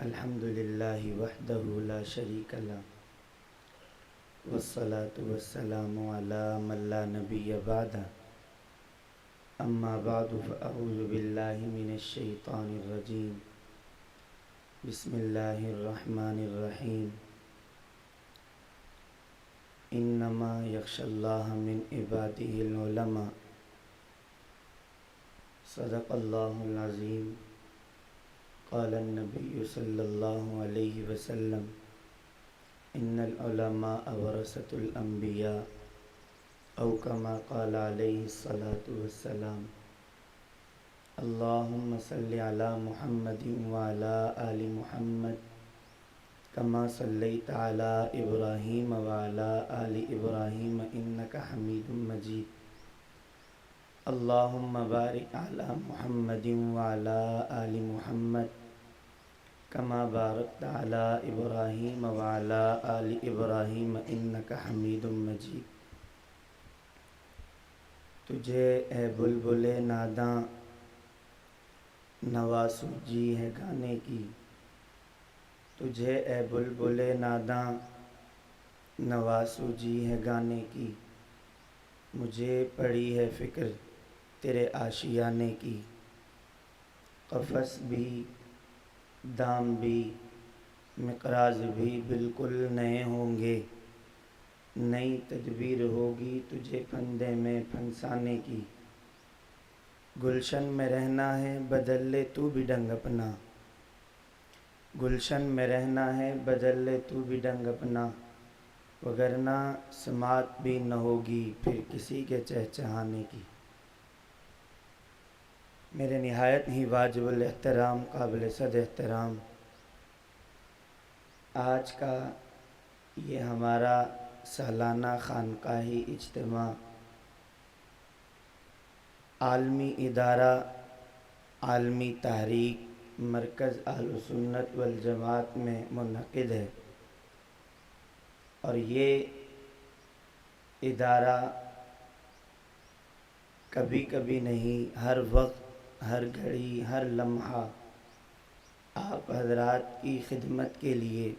الحمد للہ وحدہ لا شریک لہ والصلاة والسلام علی من لا نبی بعدہ اما بعد فاعوذ باللہ من الشیطان الرجیم بسم اللہ الرحمن الرحیم انما یخشی اللہ من عبادہ العلماء صدق اللہ العظیم قال النبی صلی اللہ علیہ وسلم ان العلماء ورثۃ الانبیاء او کما قال علیہ الصلاة والسلام اللہم صل علی محمد وعلی آل محمد کما صلیت علی ابراہیم وعلی آل ابراہیم انک حمید مجید اللہم بارک علی محمد وعلی آل محمد کما بارکت علی ابراہیم وعلی آل ابراہیم انک حمید مجید۔ تجھے اے بلبل ناداں نوا سوجی ہے گانے کی، تجھے اے بلبل ناداں نوا سوجی ہے گانے کی، مجھے پڑی ہے فکر تیرے آشیانے کی۔ قفس بھی دام بھی مقراض بھی بالکل نئے ہوں گے، نئی تدبیر ہوگی تجھے پھندے میں پھنسانے کی۔ گلشن میں رہنا ہے بدل لے تو بھی ڈنگ اپنا، گلشن میں رہنا ہے بدل لے تو بھی ڈنگ اپنا، وگرنہ سماعت بھی نہ ہوگی پھر کسی کے چہچہانے کی۔ میرے نہایت ہی واجب الاحترام قابل صد احترام آج کا یہ ہمارا سالانہ خانقاہی اجتماع عالمی ادارہ عالمی تحریک مرکز اہل سنت والجماعت میں منعقد ہے، اور یہ ادارہ کبھی کبھی نہیں، ہر وقت ہر گھڑی ہر لمحہ آپ حضرات کی خدمت کے لیے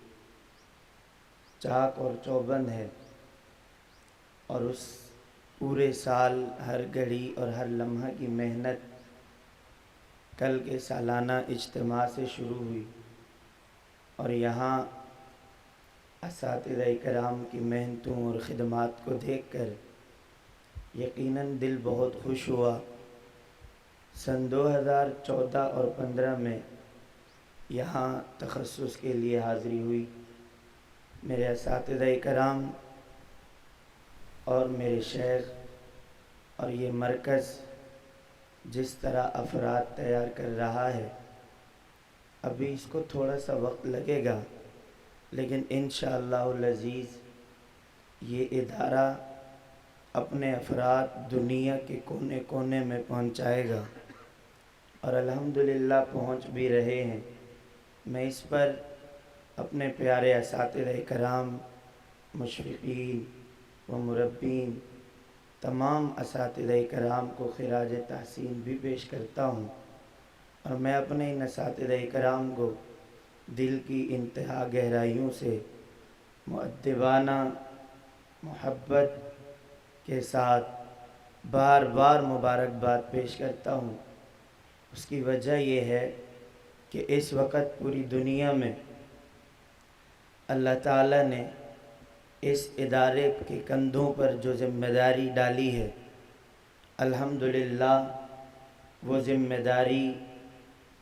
چاق اور چوبند ہے، اور اس پورے سال ہر گھڑی اور ہر لمحہ کی محنت کل کے سالانہ اجتماع سے شروع ہوئی، اور یہاں اساتذہ کرام کی محنتوں اور خدمات کو دیکھ کر یقیناً دل بہت خوش ہوا۔ سن 2014 اور 15 میں یہاں تخصص کے لیے حاضری ہوئی۔ میرے اساتذہ کرام اور میرے شیخ اور یہ مرکز جس طرح افراد تیار کر رہا ہے، ابھی اس کو تھوڑا سا وقت لگے گا، لیکن انشاءاللہ العزیز یہ ادارہ اپنے افراد دنیا کے کونے کونے میں پہنچائے گا، اور الحمدللہ پہنچ بھی رہے ہیں۔ میں اس پر اپنے پیارے اساتذہ کرام، مشفقین و مربین، تمام اساتذہ کرام کو خراج تحسین بھی پیش کرتا ہوں، اور میں اپنے ان اساتذہ کرام کو دل کی انتہا گہرائیوں سے مؤدبانہ محبت کے ساتھ بار بار مبارکباد پیش کرتا ہوں۔ اس کی وجہ یہ ہے کہ اس وقت پوری دنیا میں اللہ تعالیٰ نے اس ادارے کے کندھوں پر جو ذمہ داری ڈالی ہے، الحمدللہ وہ ذمہ داری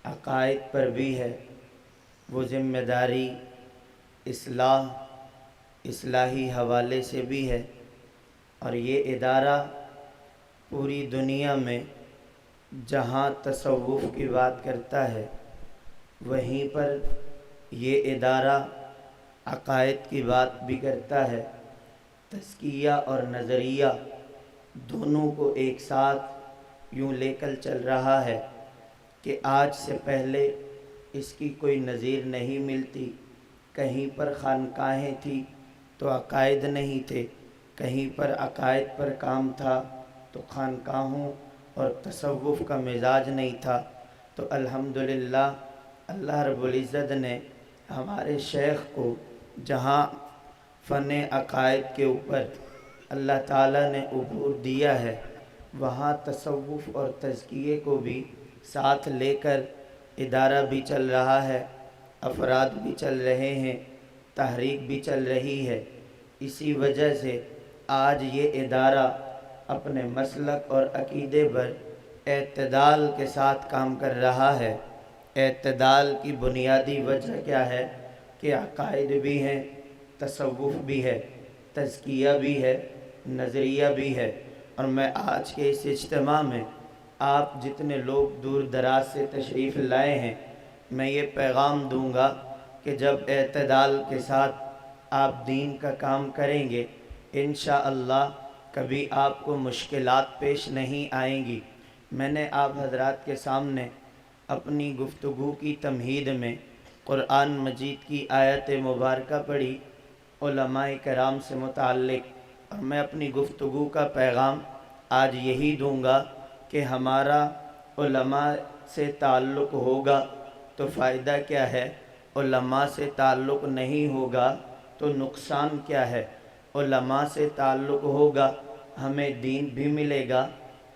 عقائد پر بھی ہے، وہ ذمہ داری اصلاحی حوالے سے بھی ہے، اور یہ ادارہ پوری دنیا میں جہاں تصوف کی بات کرتا ہے، وہیں پر یہ ادارہ عقائد کی بات بھی کرتا ہے۔ تزکیہ اور نظریہ دونوں کو ایک ساتھ یوں لے کر چل رہا ہے کہ آج سے پہلے اس کی کوئی نظیر نہیں ملتی۔ کہیں پر خانقاہیں تھیں تو عقائد نہیں تھے، کہیں پر عقائد پر کام تھا تو خانقاہوں اور تصوف کا مزاج نہیں تھا۔ تو الحمدللہ اللہ رب العزت نے ہمارے شیخ کو جہاں فن عقائد کے اوپر اللہ تعالیٰ نے عبور دیا ہے، وہاں تصوف اور تزکیے کو بھی ساتھ لے کر ادارہ بھی چل رہا ہے، افراد بھی چل رہے ہیں، تحریک بھی چل رہی ہے۔ اسی وجہ سے آج یہ ادارہ اپنے مسلک اور عقیدے پر اعتدال کے ساتھ کام کر رہا ہے۔ اعتدال کی بنیادی وجہ کیا ہے کہ عقائد بھی ہیں، تصوف بھی ہے، تزکیہ بھی ہے، نظریہ بھی ہے۔ اور میں آج کے اس اجتماع میں آپ جتنے لوگ دور دراز سے تشریف لائے ہیں، میں یہ پیغام دوں گا کہ جب اعتدال کے ساتھ آپ دین کا کام کریں گے، انشاءاللہ کبھی آپ کو مشکلات پیش نہیں آئیں گی۔ میں نے آپ حضرات کے سامنے اپنی گفتگو کی تمہید میں قرآن مجید کی آیت مبارکہ پڑھی علماء کرام سے متعلق، اور میں اپنی گفتگو کا پیغام آج یہی دوں گا کہ ہمارا علماء سے تعلق ہوگا تو فائدہ کیا ہے، علماء سے تعلق نہیں ہوگا تو نقصان کیا ہے۔ علماء سے تعلق ہوگا ہمیں دین بھی ملے گا،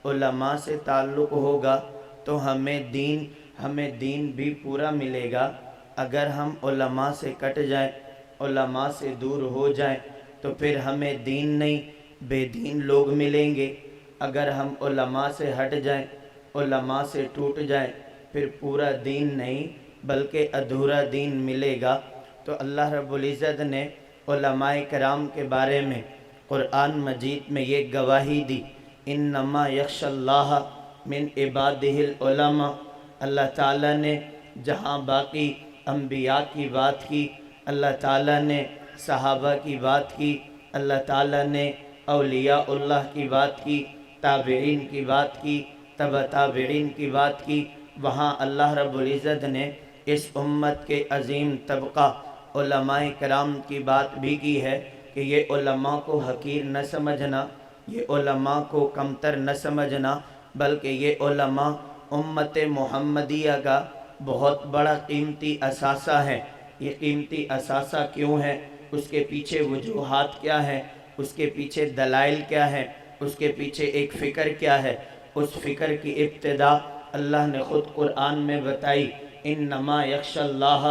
علماء سے تعلق ہوگا تو ہمیں دین بھی پورا ملے گا۔ اگر ہم علماء سے کٹ جائیں، علماء سے دور ہو جائیں تو پھر ہمیں دین نہیں بے دین لوگ ملیں گے۔ اگر ہم علماء سے ہٹ جائیں، علماء سے ٹوٹ جائیں، پھر پورا دین نہیں بلکہ ادھورا دین ملے گا۔ تو اللہ رب العزت نے علماء کرام کے بارے میں قرآن مجید میں یہ گواہی دی، انما یخشی اللہ من عبادہ العلماء۔ اللہ تعالیٰ نے جہاں باقی انبیاء کی بات کی، اللہ تعالیٰ نے صحابہ کی بات کی، اللہ تعالیٰ نے اولیاء اللہ کی بات کی، تابعین کی بات کی، تبع تابعین کی بات کی، وہاں اللہ رب العزت نے اس امت کے عظیم طبقہ علماء کرام کی بات بھی کی ہے کہ یہ علماء کو حقیر نہ سمجھنا، یہ علماء کو کمتر نہ سمجھنا، بلکہ یہ علماء امت محمدیہ کا بہت بڑا قیمتی اثاثہ ہے۔ یہ قیمتی اثاثہ کیوں ہے، اس کے پیچھے وجوہات کیا ہیں، اس کے پیچھے دلائل کیا ہیں، اس کے پیچھے ایک فکر کیا ہے۔ اس فکر کی ابتدا اللہ نے خود قرآن میں بتائی، انما یخشی اللہ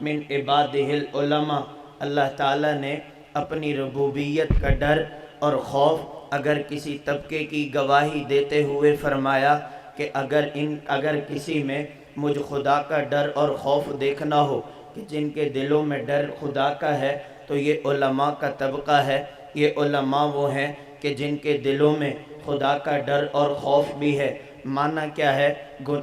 من عبادہ العلماء۔ اللہ تعالیٰ نے اپنی ربوبیت کا ڈر اور خوف اگر کسی طبقے کی گواہی دیتے ہوئے فرمایا کہ اگر کسی میں مجھ خدا کا ڈر اور خوف دیکھنا ہو کہ جن کے دلوں میں ڈر خدا کا ہے تو یہ علماء کا طبقہ ہے۔ یہ علماء وہ ہیں کہ جن کے دلوں میں خدا کا ڈر اور خوف بھی ہے۔ معنی کیا ہے؟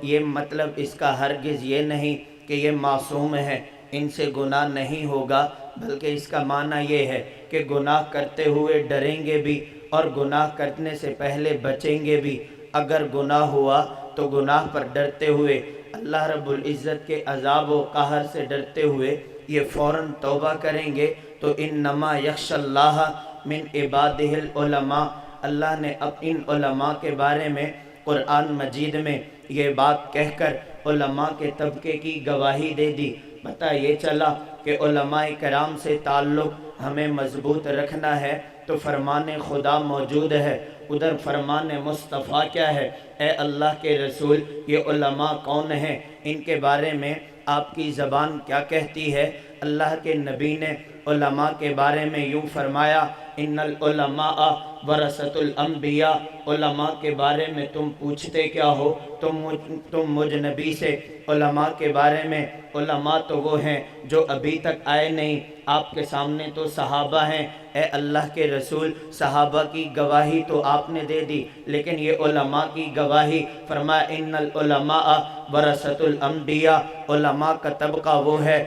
یہ مطلب اس کا ہرگز یہ نہیں کہ یہ معصوم ہے، ان سے گناہ نہیں ہوگا، بلکہ اس کا معنی یہ ہے کہ گناہ کرتے ہوئے ڈریں گے بھی اور گناہ کرنے سے پہلے بچیں گے بھی۔ اگر گناہ ہوا تو گناہ پر ڈرتے ہوئے، اللہ رب العزت کے عذاب و قہر سے ڈرتے ہوئے یہ فوراً توبہ کریں گے۔ تو انما یخشی اللہ من عبادہ العلماء، اللہ نے اب ان علماء کے بارے میں قرآن مجید میں یہ بات کہہ کر علماء کے طبقے کی گواہی دے دی۔ پتہ یہ چلا کہ علماء کرام سے تعلق ہمیں مضبوط رکھنا ہے تو فرمان خدا موجود ہے، ادھر فرمان مصطفیٰ کیا ہے؟ اے اللہ کے رسول، یہ علماء کون ہیں؟ ان کے بارے میں آپ کی زبان کیا کہتی ہے؟ اللہ کے نبی نے علماء کے بارے میں یوں فرمایا، ان العلماء ورثۃ الانبیاء۔ علماء کے بارے میں تم پوچھتے کیا ہو؟ تم مجھ نبی سے علماء کے بارے میں، علماء تو وہ ہیں جو ابھی تک آئے نہیں، آپ کے سامنے تو صحابہ ہیں۔ اے اللہ کے رسول، صحابہ کی گواہی تو آپ نے دے دی، لیکن یہ علماء کی گواہی، فرمایا ان العلماء ورثۃ الانبیاء۔ علماء کا طبقہ وہ ہے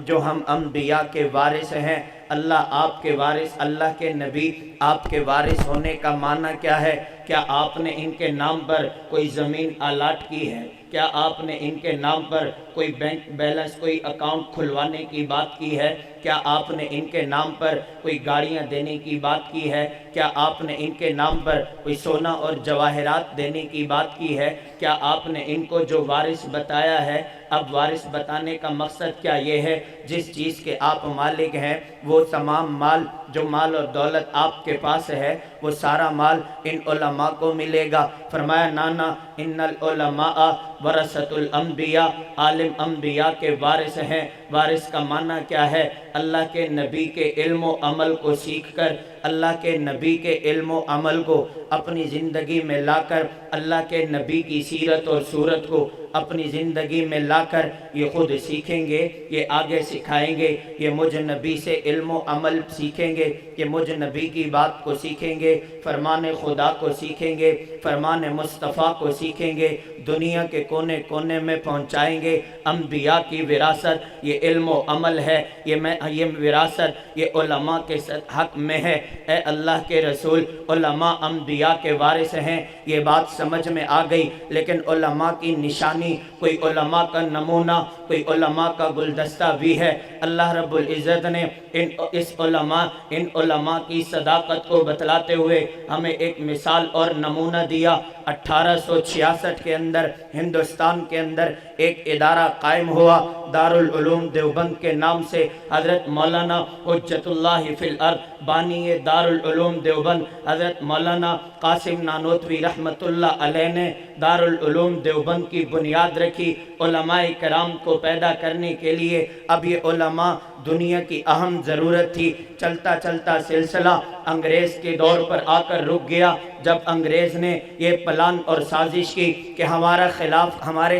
جو ہم انبیاء کے وارث ہیں۔ اللہ آپ کے وارث، اللہ کے نبی آپ کے وارث ہونے کا معنی کیا ہے کیا آپ نے ان کے نام پر کوئی زمین الاٹ کی ہے؟ کیا آپ نے ان کے نام پر کوئی بینک بیلنس، کوئی اکاؤنٹ کھلوانے کی بات کی ہے؟ کیا آپ نے ان کے نام پر کوئی گاڑیاں دینے کی بات کی ہے؟ کیا آپ نے ان کے نام پر کوئی سونا اور جواہرات دینے کی بات کی ہے؟ کیا آپ نے ان کو جو وارث بتایا ہے؟ اب وارث بتانے کا مقصد کیا یہ ہے، جس چیز کے آپ مالک ہیں وہ تمام مال، جو مال اور دولت آپ کے پاس ہے، وہ سارا مال ان علماء کو ملے گا۔ فرمایا نانا ان العلماء ورثۃ الانبیاء، عالم انبیاء کے وارث ہیں۔ وارث کا معنی کیا ہے؟ اللہ کے نبی کے علم و عمل کو سیکھ کر، اللہ کے نبی کے علم و عمل کو اپنی زندگی میں لا کر، اللہ کے نبی کی سیرت اور صورت کو اپنی زندگی میں لا کر یہ خود سیکھیں گے، یہ آگے سکھائیں گے، یہ مجھ نبی سے علم و عمل سیکھیں گے، یہ مجھ نبی کی بات کو سیکھیں گے، فرمان خدا کو سیکھیں گے، فرمان مصطفیٰ کو سیکھیں گے، دنیا کے کونے کونے میں پہنچائیں گے۔ انبیاء کی وراثت یہ علم و عمل ہے، یہ وراثت یہ علماء کے حق میں ہے۔ اے اللہ کے رسول، علماء انبیاء کے وارث ہیں، یہ بات سمجھ میں آ گئی، لیکن علماء کی نشانی، کوئی علماء کا نمونہ، کوئی علماء کا گلدستہ بھی ہے۔ اللہ رب العزت نے ان علماء کی صداقت کو بتلاتے ہوئے ہمیں ایک مثال اور نمونہ دیا۔ 1866 کے اندر ہندوستان کے اندر ایک ادارہ قائم ہوا دارالعلوم دیوبند کے نام سے۔ حضرت مولانا حجت اللہ فی الارض بانی دارالعلوم دیوبند حضرت مولانا قاسم نانوتوی رحمۃ اللہ علیہ نے دارالعلوم دیوبند کی بنیاد رکھی علماء کرام کو پیدا کرنے کے لیے۔ اب یہ علماء دنیا کی اہم ضرورت تھی۔ چلتا چلتا سلسلہ انگریز کے دور پر آ کر رک گیا، جب انگریز نے یہ پلان اور سازش کی کہ ہمارے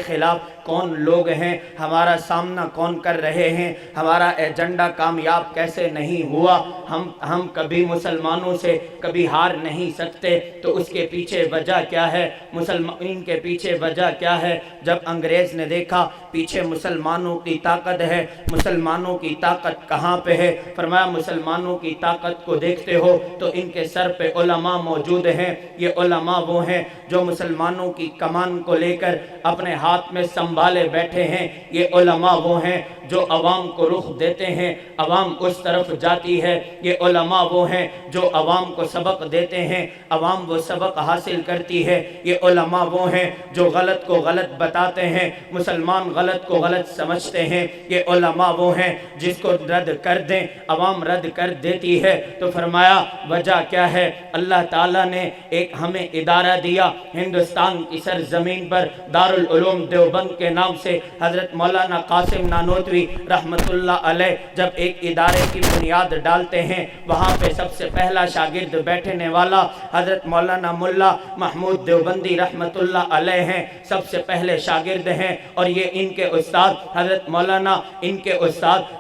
خلاف کون لوگ ہیں، ہمارا سامنا کون کر رہے ہیں، ہمارا ایجنڈا کامیاب کیسے نہیں ہوا، ہم کبھی مسلمانوں سے کبھی ہار نہیں سکتے، تو اس کے پیچھے وجہ کیا ہے؟ مسلمان کے پیچھے وجہ کیا ہے؟ جب انگریز نے دیکھا پیچھے مسلمانوں کی طاقت ہے، مسلمانوں کی طاقت کہاں پہ ہے؟ فرمایا مسلمانوں کی طاقت کو دیکھتے ہو تو ان کے سر پہ علماء موجود ہیں۔ یہ علماء وہ ہیں جو مسلمانوں کی کمان کو لے کر اپنے ہاتھ میں سنبھالے بیٹھے ہیں۔ یہ علماء وہ ہیں جو عوام کو رخ دیتے ہیں، عوام اس طرف جاتی ہے۔ یہ علماء وہ ہیں جو عوام کو سبق دیتے ہیں، عوام وہ سبق حاصل کرتی ہے۔ یہ علماء وہ ہیں جو غلط کو غلط بتاتے ہیں، مسلمان غلط کو غلط سمجھتے ہیں۔ یہ علماء وہ ہیں جس کو رد کر دیں عوام رد کر دیتی ہے۔ تو فرمایا وجہ کیا ہے؟ اللہ تعالیٰ نے ایک ہمیں ادارہ دیا ہندوستان کی سرزمین پر دارالعلوم دیوبند کے نام سے۔ حضرت مولانا قاسم نانوتوی رحمۃ اللہ علیہ جب ایک ادارے کی بنیاد ڈالتے ہیں، وہاں پہ سب سے پہلا شاگرد بیٹھنے والا حضرت مولانا ملا محمود دیوبندی رحمۃ اللہ علیہ ہیں، سب سے پہلے شاگرد ہیں۔ اور یہ ان کے استاد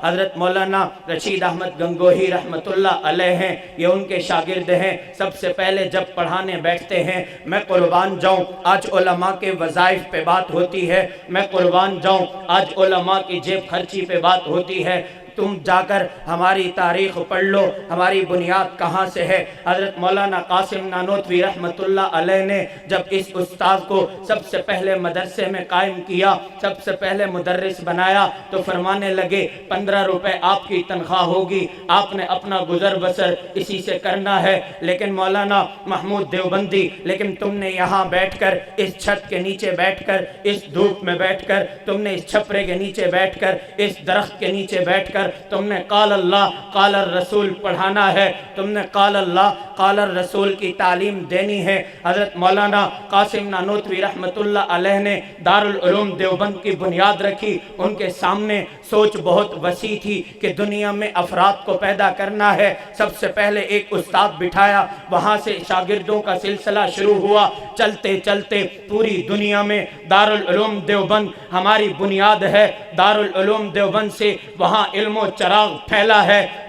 حضرت مولانا رشید احمد گنگوہی رحمۃ اللہ علیہ ہیں، یہ ان کے شاگرد ہیں۔ سب سے پہلے جب پڑھانے بیٹھتے ہیں، میں قربان جاؤں آج علماء کے وظائف پہ بات ہوتی ہے، میں قربان جاؤں آج علماء کی جیب خرچی پہ بات ہوتی ہے۔ تم جا کر ہماری تاریخ پڑھ لو، ہماری بنیاد کہاں سے ہے۔ حضرت مولانا قاسم نانوتوی رحمۃ اللہ علیہ نے جب اس استاد کو سب سے پہلے مدرسے میں قائم کیا، سب سے پہلے مدرس بنایا، تو فرمانے لگے 15 روپے آپ کی تنخواہ ہوگی، آپ نے اپنا گزر بسر اسی سے کرنا ہے۔ لیکن مولانا محمود دیوبندی، لیکن تم نے یہاں بیٹھ کر، اس چھت کے نیچے بیٹھ کر، اس دھوپ میں بیٹھ کر، تم نے اس چھپرے کے نیچے بیٹھ کر، اس درخت کے نیچے بیٹھ کر تم نے قال اللہ قال الرسول پڑھانا ہے، تم نے قال اللہ قال الرسول کی تعلیم دینی ہے۔ حضرت مولانا قاسم نانوتوی رحمۃ اللہ علیہ نے دارالعلوم دیوبند کی بنیاد رکھی۔ ان کے سامنے سوچ بہت وسیع تھی کہ دنیا میں افراد کو پیدا کرنا ہے۔ سب سے پہلے ایک استاد بٹھایا، وہاں سے شاگردوں کا سلسلہ شروع ہوا۔ چلتے چلتے پوری دنیا میں دارالعلوم دیوبند ہماری بنیاد ہے۔ دارالعلوم دیوبند سے وہاں علم و چراغ پھیلا ہے۔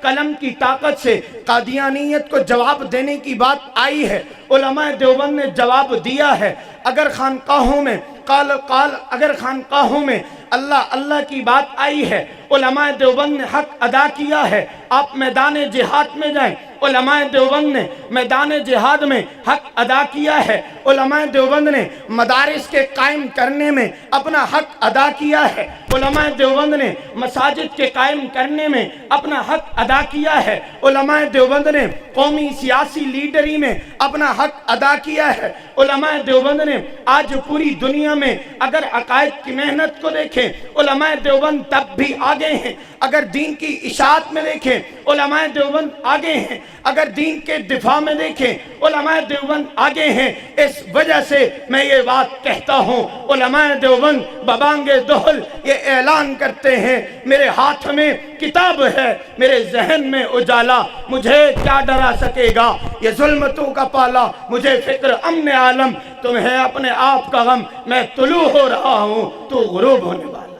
قلم کی طاقت سے قادیانیت کو جواب دینے کی بات آئی ہے، علماء دیوبند نے جواب دیا ہے۔ اگر خانقاہوں میں اگر خانقاہوں میں اللہ اللہ کی بات آئی ہے، علماء دیوبند نے حق ادا کیا ہے۔ آپ میدان جہاد میں جائیں، علماء دیوبند نے میدان جہاد میں حق ادا کیا ہے۔ علماء دیوبند نے مدارس کے قائم کرنے میں اپنا حق ادا کیا ہے۔ علماء دیوبند نے مساجد کے قائم کرنے میں اپنا حق ادا کیا ہے۔ علماء دیوبند نے قومی سیاسی لیڈری میں اپنا حق ادا کیا ہے۔ علماء دیوبند نے آج پوری دنیا میں اگر عقائد کی محنت کو دیکھیں، علماء دیوبند تب بھی آگے ہیں۔ اگر دین کی اشاعت میں دیکھیں، علماء دیوبند آگے ہیں۔ اگر دین کے دفاع میں دیکھیں، علماء دیوبند آگے ہیں۔ اس وجہ سے میں یہ بات کہتا ہوں، علماء دیوبند ببانگ دہل یہ اعلان کرتے ہیں، میرے ہاتھ میں کتاب ہے، میرے ذہن میں اجالا، مجھے کیا ڈرا سکے گا یہ ظلمتوں کا پالا، مجھے فکر امن عالم، تمہیں اپنے آپ کا غم، میں طلوع ہو رہا ہوں تو غروب ہونے والا۔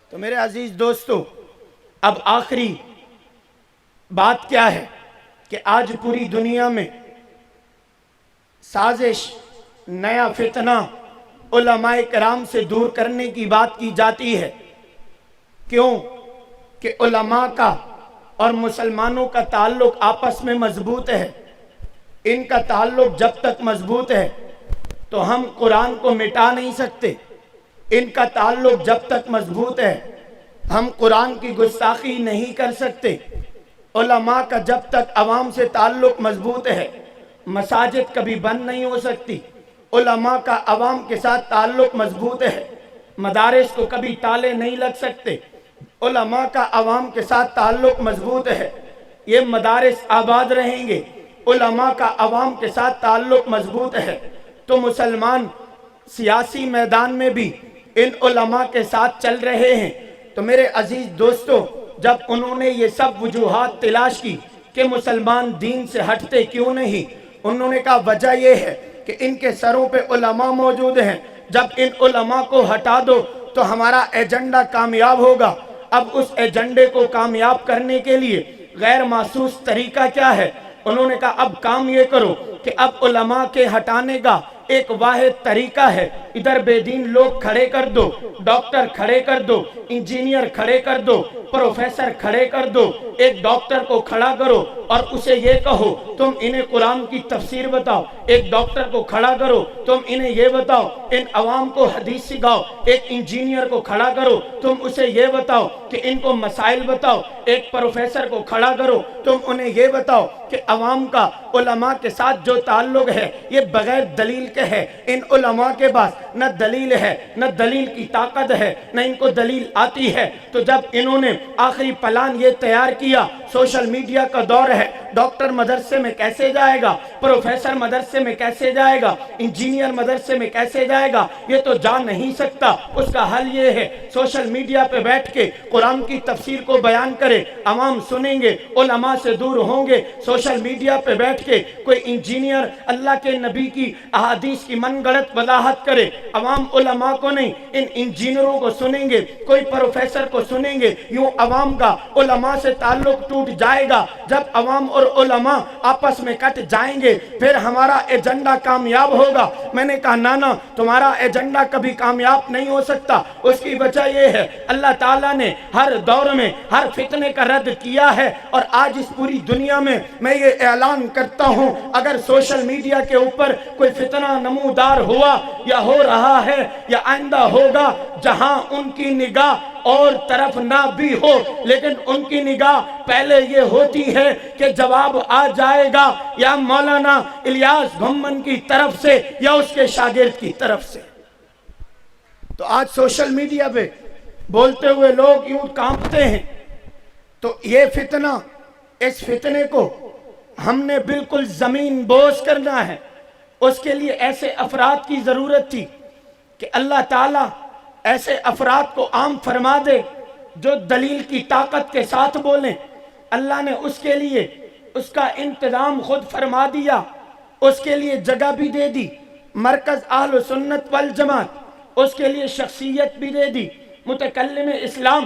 تو میرے عزیز دوستو، اب آخری بات کیا ہے کہ آج پوری دنیا میں سازش، نیا فتنہ علماء کرام سے دور کرنے کی بات کی جاتی ہے۔ کیوں؟ کہ علماء کا اور مسلمانوں کا تعلق آپس میں مضبوط ہے۔ ان کا تعلق جب تک مضبوط ہے تو ہم قرآن کو مٹا نہیں سکتے۔ ان کا تعلق جب تک مضبوط ہے ہم قرآن کی گستاخی نہیں کر سکتے۔ علماء کا جب تک عوام سے تعلق مضبوط ہے مساجد کبھی بند نہیں ہو سکتی۔ علماء کا عوام کے ساتھ تعلق مضبوط ہے، مدارس کو کبھی تالے نہیں لگ سکتے۔ علماء کا عوام کے ساتھ تعلق مضبوط ہے، یہ مدارس آباد رہیں گے۔ علماء کا عوام کے ساتھ تعلق مضبوط ہے تو مسلمان سیاسی میدان میں بھی ان علماء کے ساتھ چل رہے ہیں۔ تو میرے عزیز دوستو، جب انہوں نے یہ سب وجوہات تلاش کی کہ مسلمان دین سے ہٹتے کیوں نہیں، انہوں نے کہا وجہ یہ ہے کہ ان کے سروں پہ علماء موجود ہیں، جب ان علماء کو ہٹا دو تو ہمارا ایجنڈا کامیاب ہوگا۔ اب اس ایجنڈے کو کامیاب کرنے کے لیے غیر محسوس طریقہ کیا ہے؟ انہوں نے کہا اب کام یہ کرو کہ اب علماء کے ہٹانے کا ایک واحد طریقہ ہے، ادھر بے دین لوگ کھڑے کر دو، ڈاکٹر کھڑے کر دو، انجینئر کھڑے کر دو، پروفیسر کھڑے کر دو۔ ایک ڈاکٹر کو کھڑا کرو اور اسے یہ کہو تم انہیں قرآن کی تفسیر بتاؤ۔ ایک ڈاکٹر کو کھڑا کرو، تم انہیں یہ بتاؤ، ان عوام کو حدیث سکھاؤ۔ ایک انجینئر کو کھڑا کرو، تم اسے یہ بتاؤ کہ ان کو مسائل بتاؤ۔ ایک پروفیسر کو کھڑا کرو، تم انہیں یہ بتاؤ کہ عوام کا علماء کے ساتھ جو تعلق ہے یہ بغیر دلیل کے ہے۔ ان علماء کے پاس نہ دلیل ہے، نہ دلیل کی طاقت ہے، نہ ان کو دلیل آتی ہے۔ تو جب انہوں نے آخری پلان یہ تیار کیا، سوشل میڈیا کا دور ہے، ڈاکٹر مدرسے میں کیسے جائے گا، پروفیسر مدرسے میں کیسے جائے گا، انجینئر مدرسے میں کیسے جائے گا، یہ تو جا نہیں سکتا۔ اس کا حل یہ ہے سوشل میڈیا پہ بیٹھ کے قرآن کی تفسیر کو بیان کرے، عوام سنیں گے، علماء سے دور ہوں گے۔ سوشل میڈیا پہ بیٹھ کے کوئی انجینئر اللہ کے نبی کی احادیث کی من گڑت وضاحت کرے، عوام علماء کو نہیں ان انجینئروں کو سنیں گے، کوئی پروفیسر کو سنیں گے۔ یوں عوام کا علماء سے تعلق ٹوٹ جائے گا۔ جب عوام اور علماء آپس میں کٹ جائیں گے پھر ہمارا ایجنڈا کامیاب ہوگا۔ میں نے کہا نانا تمہارا ایجنڈا کبھی کامیاب نہیں ہو سکتا۔ اس کی وجہ یہ ہے اللہ تعالیٰ نے ہر دور میں ہر فتنے کا رد کیا ہے، اور آج اس پوری دنیا میں میں یہ اعلان کرتا ہوں اگر سوشل میڈیا کے اوپر کوئی فتنہ نمودار ہوا یا ہو رہا ہے یا آئندہ ہوگا، جہاں ان کی نگاہ اور طرف نہ بھی ہو لیکن ان کی نگاہ پہلے یہ ہوتی ہے کہ جواب آ جائے گا یا مولانا الیاس گھمن کی طرف سے یا اس کے شاگرد کی طرف سے۔ تو آج سوشل میڈیا پہ بولتے ہوئے لوگ یوں کانپتے ہیں۔ تو یہ فتنہ، اس فتنے کو ہم نے بالکل زمین بوس کرنا ہے۔ اس کے لیے ایسے افراد کی ضرورت تھی کہ اللہ تعالیٰ ایسے افراد کو عام فرما دے جو دلیل کی طاقت کے ساتھ بولیں۔ اللہ نے اس کے لیے اس کا انتظام خود فرما دیا، اس کے لیے جگہ بھی دے دی، مرکز اہل سنت والجماعت، اس کے لیے شخصیت بھی دے دی۔ متکلم اسلام